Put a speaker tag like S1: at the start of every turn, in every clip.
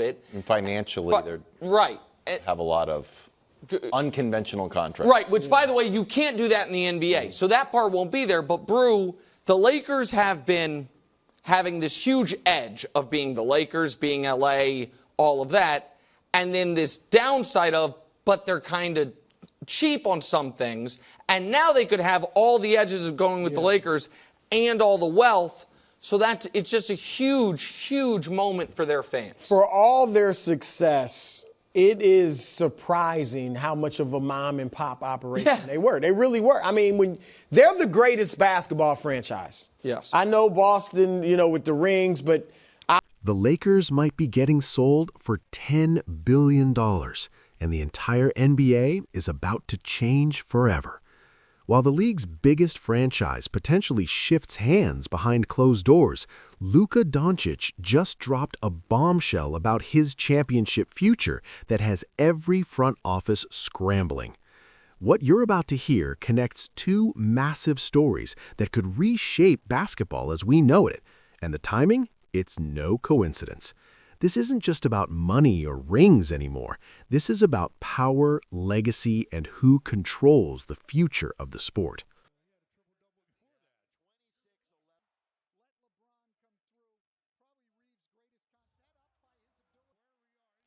S1: bit.
S2: And financially, they
S1: right.
S2: have a lot of unconventional contracts.
S1: Right, which, by the way, you can't do that in the NBA. So that part won't be there. But, Brew, the Lakers have been having this huge edge of being the Lakers, being L.A., all of that. And then this downside of, but they're kind of cheap on some things. And now they could have all the edges of going with the Lakers and all the wealth. So it's just a huge, huge moment for their fans.
S3: For all their success, it is surprising how much of a mom and pop operation they were. They really were. I mean, when they're the greatest basketball franchise.
S1: Yes.
S3: I know Boston, with the rings, but
S4: the Lakers might be getting sold for $10 billion, and the entire NBA is about to change forever. While the league's biggest franchise potentially shifts hands behind closed doors, Luka Doncic just dropped a bombshell about his championship future that has every front office scrambling. What you're about to hear connects two massive stories that could reshape basketball as we know it, and the timing? It's no coincidence. This isn't just about money or rings anymore. This is about power, legacy, and who controls the future of the sport.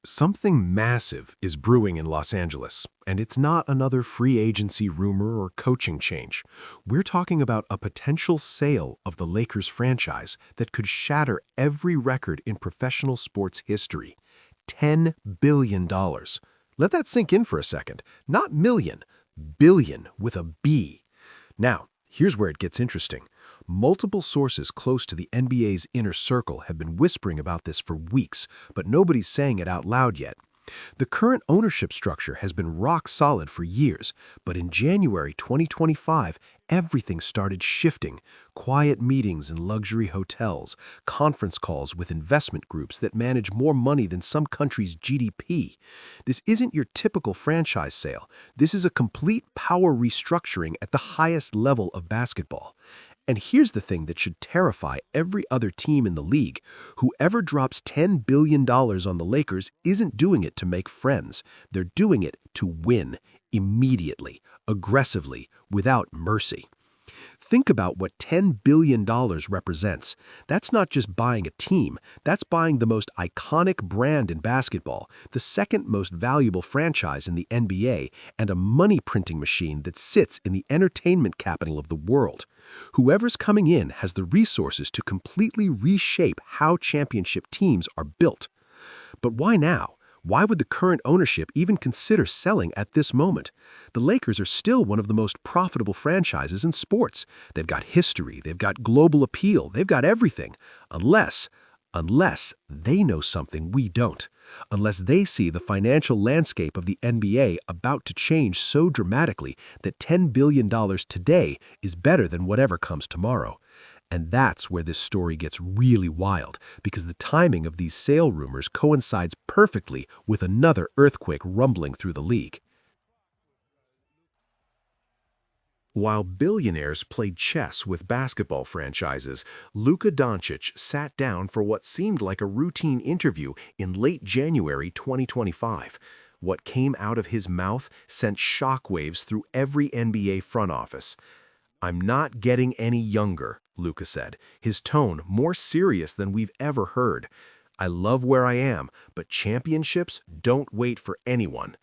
S4: Something massive is brewing in Los Angeles, and it's not another free agency rumor or coaching change. We're talking about a potential sale of the Lakers franchise that could shatter every record in professional sports history. $10 billion. Let that sink in for a second. Not million, billion with a B. Now, here's where it gets interesting. Multiple sources close to the NBA's inner circle have been whispering about this for weeks, but nobody's saying it out loud yet. The current ownership structure has been rock solid for years, but in January 2025, everything started shifting. Quiet meetings in luxury hotels, conference calls with investment groups that manage more money than some countries' GDP. This isn't your typical franchise sale. This is a complete power restructuring at the highest level of basketball. And here's the thing that should terrify every other team in the league. Whoever drops $10 billion on the Lakers isn't doing it to make friends. They're doing it to win, immediately, aggressively, without mercy. Think about what $10 billion represents. That's not just buying a team. That's buying the most iconic brand in basketball, the second most valuable franchise in the NBA, and a money-printing machine that sits in the entertainment capital of the world. Whoever's coming in has the resources to completely reshape how championship teams are built. But why now? Why would the current ownership even consider selling at this moment? The Lakers are still one of the most profitable franchises in sports. They've got history, they've got global appeal, they've got everything. Unless they know something we don't. Unless they see the financial landscape of the NBA about to change so dramatically that $10 billion today is better than whatever comes tomorrow. And that's where this story gets really wild, because the timing of these sale rumors coincides perfectly with another earthquake rumbling through the league. While billionaires played chess with basketball franchises, Luka Doncic sat down for what seemed like a routine interview in late January 2025. What came out of his mouth sent shockwaves through every NBA front office. "I'm not getting any younger," Luka said, his tone more serious than we've ever heard. "I love where I am, but championships don't wait for anyone."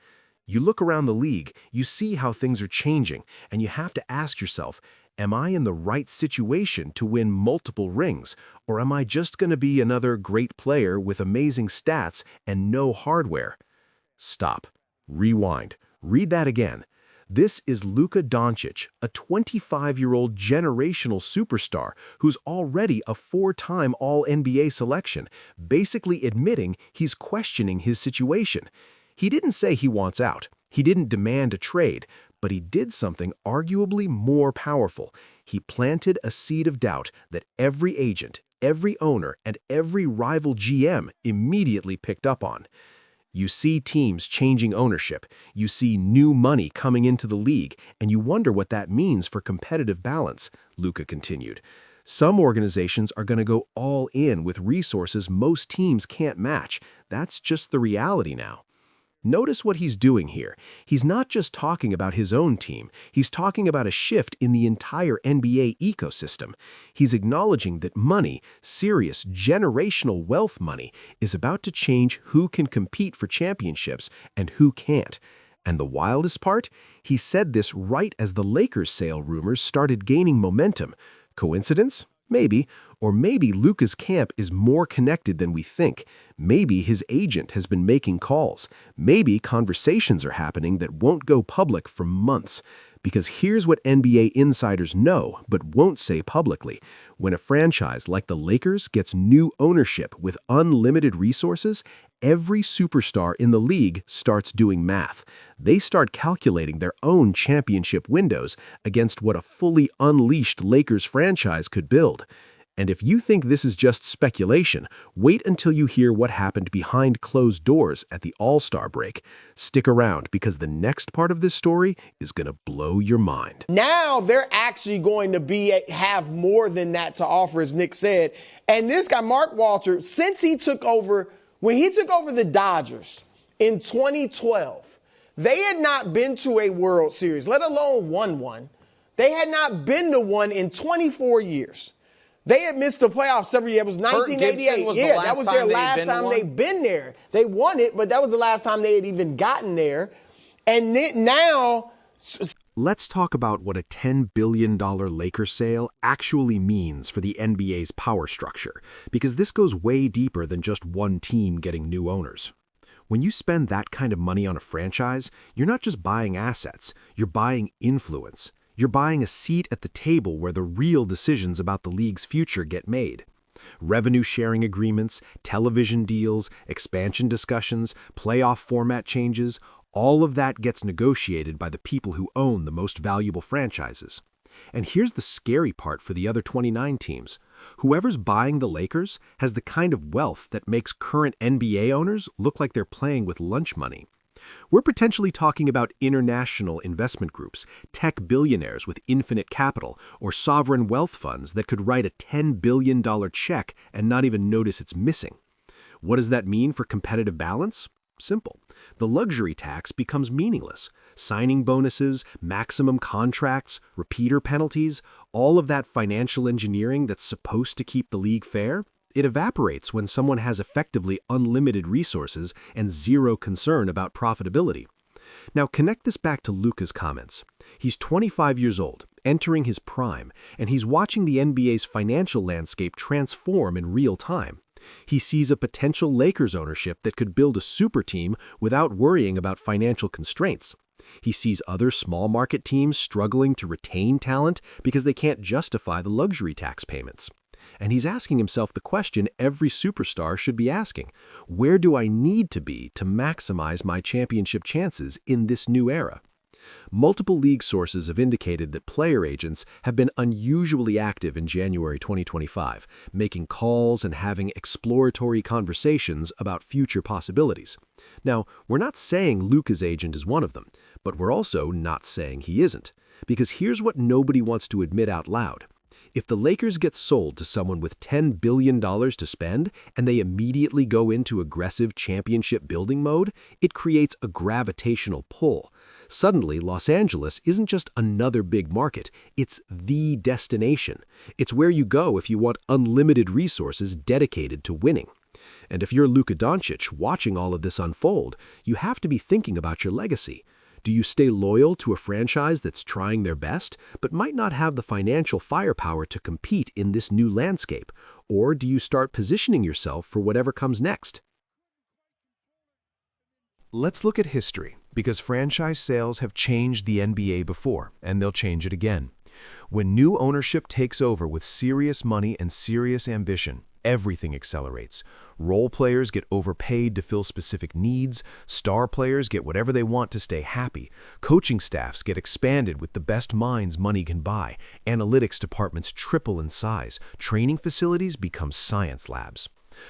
S4: You look around the league, you see how things are changing, and you have to ask yourself, am I in the right situation to win multiple rings, or am I just going to be another great player with amazing stats and no hardware? Stop. Rewind. Read that again. This is Luka Doncic, a 25-year-old generational superstar who's already a 4-time All-NBA selection, basically admitting he's questioning his situation. He didn't say he wants out. He didn't demand a trade, but he did something arguably more powerful. He planted a seed of doubt that every agent, every owner, and every rival GM immediately picked up on. You see teams changing ownership, you see new money coming into the league, and you wonder what that means for competitive balance, Luka continued. Some organizations are going to go all in with resources most teams can't match. That's just the reality now. Notice what he's doing here. He's not just talking about his own team. He's talking about a shift in the entire NBA ecosystem. He's acknowledging that money, serious, generational wealth money, is about to change who can compete for championships and who can't. And the wildest part? He said this right as the Lakers sale rumors started gaining momentum. Coincidence? Maybe. Or maybe Luka's camp is more connected than we think. Maybe his agent has been making calls. Maybe conversations are happening that won't go public for months. Because here's what NBA insiders know but won't say publicly. When a franchise like the Lakers gets new ownership with unlimited resources, every superstar in the league starts doing math. They start calculating their own championship windows against what a fully unleashed Lakers franchise could build. And if you think this is just speculation, wait until you hear what happened behind closed doors at the All-Star break. Stick around because the next part of this story is going to blow your mind.
S3: Now they're actually going to have more than that to offer, as Nick said. And this guy, Mark Walter, since he took over, when he took over the Dodgers in 2012, they had not been to a World Series, let alone won one. They had not been to one in 24 years. They had missed the playoffs several years. It was 1988. That was their last time they'd been there. They won it, but that was the last time they had even gotten there. And now...
S4: Let's talk about what a $10 billion Lakers sale actually means for the NBA's power structure, because this goes way deeper than just one team getting new owners. When you spend that kind of money on a franchise, you're not just buying assets, you're buying influence. You're buying a seat at the table where the real decisions about the league's future get made. Revenue sharing agreements, television deals, expansion discussions, playoff format changes, all of that gets negotiated by the people who own the most valuable franchises. And here's the scary part for the other 29 teams. Whoever's buying the Lakers has the kind of wealth that makes current NBA owners look like they're playing with lunch money. We're potentially talking about international investment groups, tech billionaires with infinite capital, or sovereign wealth funds that could write a $10 billion check and not even notice it's missing. What does that mean for competitive balance? Simple. The luxury tax becomes meaningless. Signing bonuses, maximum contracts, repeater penalties, all of that financial engineering that's supposed to keep the league fair, it evaporates when someone has effectively unlimited resources and zero concern about profitability. Now connect this back to Luka's comments. He's 25 years old, entering his prime, and he's watching the NBA's financial landscape transform in real time. He sees a potential Lakers ownership that could build a super team without worrying about financial constraints. He sees other small market teams struggling to retain talent because they can't justify the luxury tax payments. And he's asking himself the question every superstar should be asking: where do I need to be to maximize my championship chances in this new era? Multiple league sources have indicated that player agents have been unusually active in January 2025, making calls and having exploratory conversations about future possibilities. Now, we're not saying Luka's agent is one of them, but we're also not saying he isn't. Because here's what nobody wants to admit out loud. If the Lakers get sold to someone with $10 billion to spend and they immediately go into aggressive championship building mode, it creates a gravitational pull. Suddenly, Los Angeles isn't just another big market, it's the destination. It's where you go if you want unlimited resources dedicated to winning. And if you're Luka Doncic watching all of this unfold, you have to be thinking about your legacy. Do you stay loyal to a franchise that's trying their best, but might not have the financial firepower to compete in this new landscape? Or do you start positioning yourself for whatever comes next? Let's look at history, because franchise sales have changed the NBA before, and they'll change it again. When new ownership takes over with serious money and serious ambition, everything accelerates. Role players get overpaid to fill specific needs, star players get whatever they want to stay happy, coaching staffs get expanded with the best minds money can buy, analytics departments triple in size, training facilities become science labs.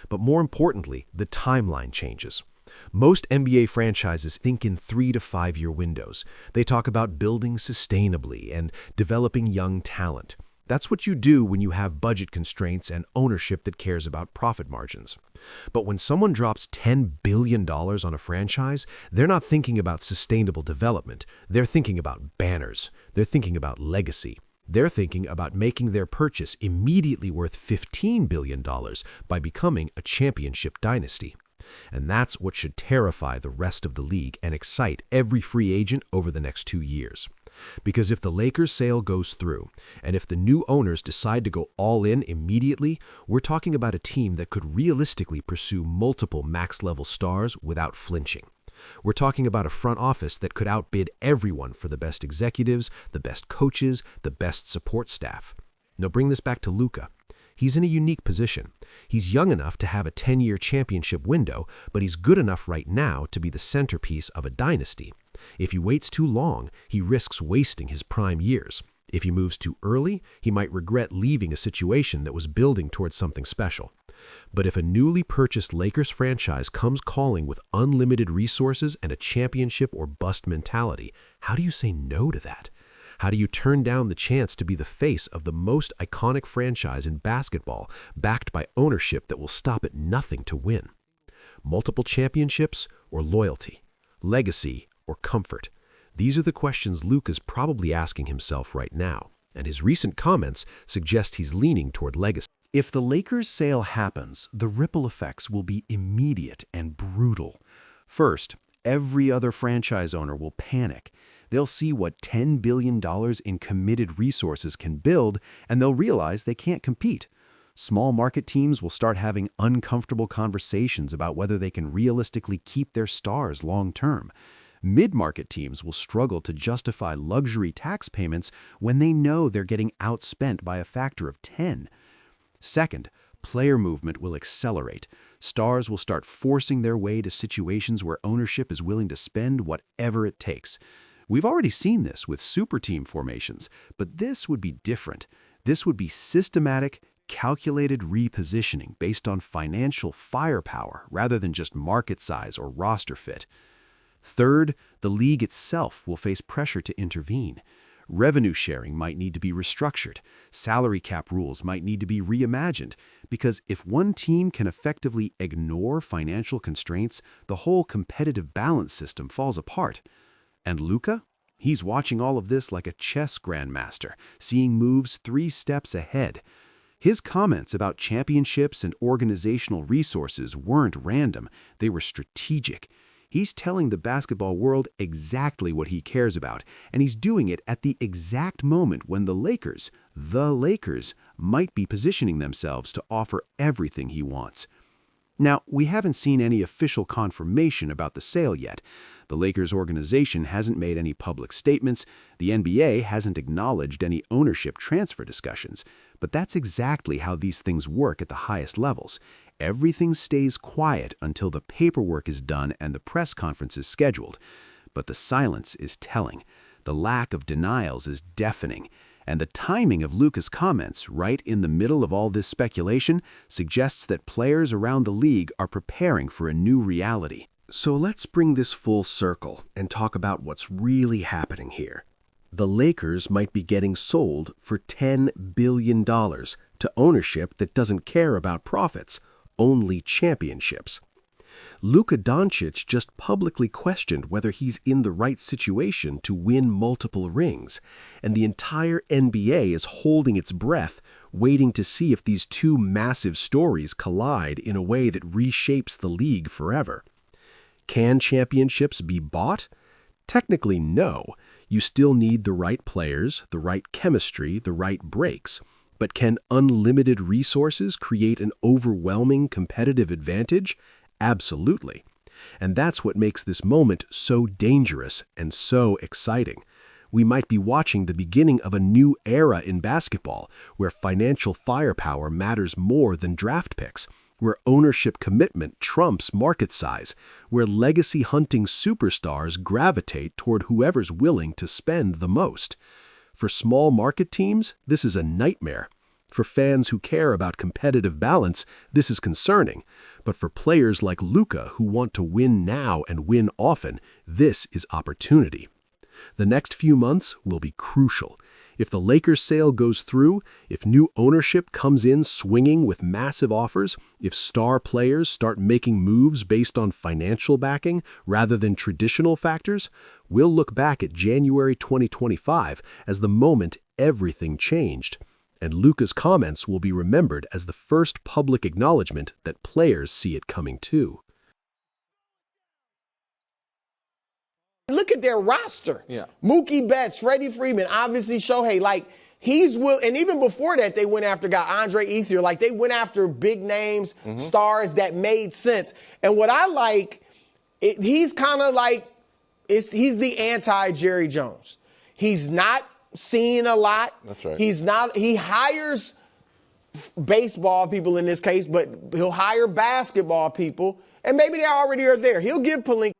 S4: But more importantly, the timeline changes. Most NBA franchises think in 3 to 5 year windows. They talk about building sustainably and developing young talent. That's what you do when you have budget constraints and ownership that cares about profit margins. But when someone drops $10 billion on a franchise, they're not thinking about sustainable development. They're thinking about banners. They're thinking about legacy. They're thinking about making their purchase immediately worth $15 billion by becoming a championship dynasty. And that's what should terrify the rest of the league and excite every free agent over the next 2 years. Because if the Lakers sale goes through, and if the new owners decide to go all in immediately, we're talking about a team that could realistically pursue multiple max-level stars without flinching. We're talking about a front office that could outbid everyone for the best executives, the best coaches, the best support staff. Now bring this back to Luka. He's in a unique position. He's young enough to have a 10-year championship window, but he's good enough right now to be the centerpiece of a dynasty. If he waits too long, he risks wasting his prime years. If he moves too early, he might regret leaving a situation that was building towards something special. But if a newly purchased Lakers franchise comes calling with unlimited resources and a championship or bust mentality, how do you say no to that? How do you turn down the chance to be the face of the most iconic franchise in basketball, backed by ownership that will stop at nothing to win? Multiple championships or loyalty? Legacy or comfort? These are the questions Luka's probably asking himself right now, and his recent comments suggest he's leaning toward legacy. If the Lakers sale happens, the ripple effects will be immediate and brutal. First, every other franchise owner will panic. They'll see what $10 billion in committed resources can build, and they'll realize they can't compete. Small market teams will start having uncomfortable conversations about whether they can realistically keep their stars long-term. Mid-market teams will struggle to justify luxury tax payments when they know they're getting outspent by a factor of 10. Second, player movement will accelerate. Stars will start forcing their way to situations where ownership is willing to spend whatever it takes. We've already seen this with super team formations, but this would be different. This would be systematic, calculated repositioning based on financial firepower rather than just market size or roster fit. Third, the league itself will face pressure to intervene. Revenue sharing might need to be restructured. Salary cap rules might need to be reimagined, because if one team can effectively ignore financial constraints, the whole competitive balance system falls apart. And Luka? He's watching all of this like a chess grandmaster, seeing moves 3 steps ahead. His comments about championships and organizational resources weren't random, they were strategic. He's telling the basketball world exactly what he cares about, and he's doing it at the exact moment when the Lakers, might be positioning themselves to offer everything he wants. Now, we haven't seen any official confirmation about the sale yet. The Lakers organization hasn't made any public statements. The NBA hasn't acknowledged any ownership transfer discussions. But that's exactly how these things work at the highest levels. Everything stays quiet until the paperwork is done and the press conference is scheduled. But the silence is telling. The lack of denials is deafening. And the timing of Luka's comments, right in the middle of all this speculation, suggests that players around the league are preparing for a new reality. So let's bring this full circle and talk about what's really happening here. The Lakers might be getting sold for $10 billion to ownership that doesn't care about profits, only championships. Luka Doncic just publicly questioned whether he's in the right situation to win multiple rings, and the entire NBA is holding its breath, waiting to see if these two massive stories collide in a way that reshapes the league forever. Can championships be bought? Technically, no. You still need the right players, the right chemistry, the right breaks. But can unlimited resources create an overwhelming competitive advantage? Absolutely. And that's what makes this moment so dangerous and so exciting. We might be watching the beginning of a new era in basketball, where financial firepower matters more than draft picks, where ownership commitment trumps market size, where legacy-hunting superstars gravitate toward whoever's willing to spend the most. For small market teams, this is a nightmare. For fans who care about competitive balance, this is concerning. But for players like Luka who want to win now and win often, this is opportunity. The next few months will be crucial. If the Lakers sale goes through, if new ownership comes in swinging with massive offers, if star players start making moves based on financial backing rather than traditional factors, we'll look back at January 2025 as the moment everything changed. And Luka's comments will be remembered as the first public acknowledgement that players see it coming too.
S3: Look at their roster.
S1: Yeah.
S3: Mookie Betts, Freddie Freeman, obviously Shohei. Like, he's will, and even before that, they went after Andre Ethier. Like, they went after big names, stars that made sense. And what I like, he's kind of like, he's the anti-Jerry Jones. He's not seeing a lot.
S2: That's right.
S3: He hires baseball people in this case, but he'll hire basketball people, and maybe they already are there. He'll give Pelinka.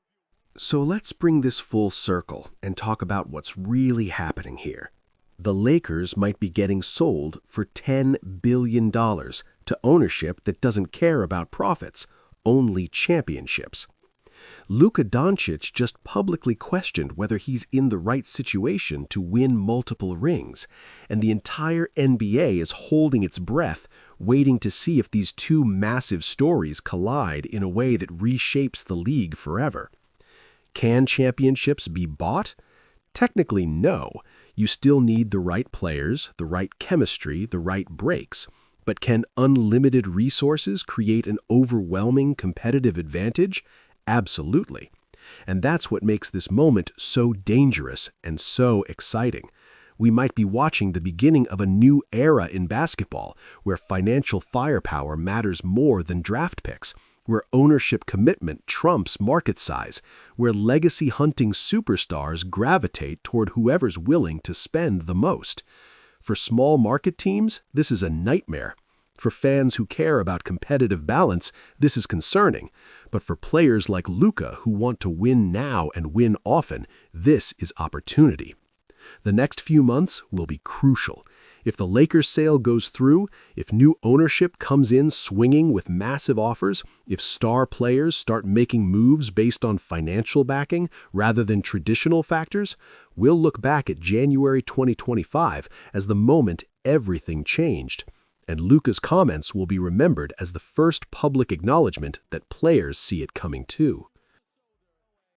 S4: So let's bring this full circle and talk about what's really happening here. The Lakers might be getting sold for $10 billion to ownership that doesn't care about profits, only championships. Luka Doncic just publicly questioned whether he's in the right situation to win multiple rings, and the entire NBA is holding its breath, waiting to see if these two massive stories collide in a way that reshapes the league forever. Can championships be bought? Technically, no. You still need the right players, the right chemistry, the right breaks. But can unlimited resources create an overwhelming competitive advantage? Absolutely. And that's what makes this moment so dangerous and so exciting. We might be watching the beginning of a new era in basketball, where financial firepower matters more than draft picks, where ownership commitment trumps market size, where legacy-hunting superstars gravitate toward whoever's willing to spend the most. For small market teams, this is a nightmare. For fans who care about competitive balance, this is concerning. But for players like Luka who want to win now and win often, this is opportunity. The next few months will be crucial. If the Lakers sale goes through, if new ownership comes in swinging with massive offers, if star players start making moves based on financial backing rather than traditional factors, we'll look back at January 2025 as the moment everything changed. And Luka's comments will be remembered as the first public acknowledgement that players see it coming too.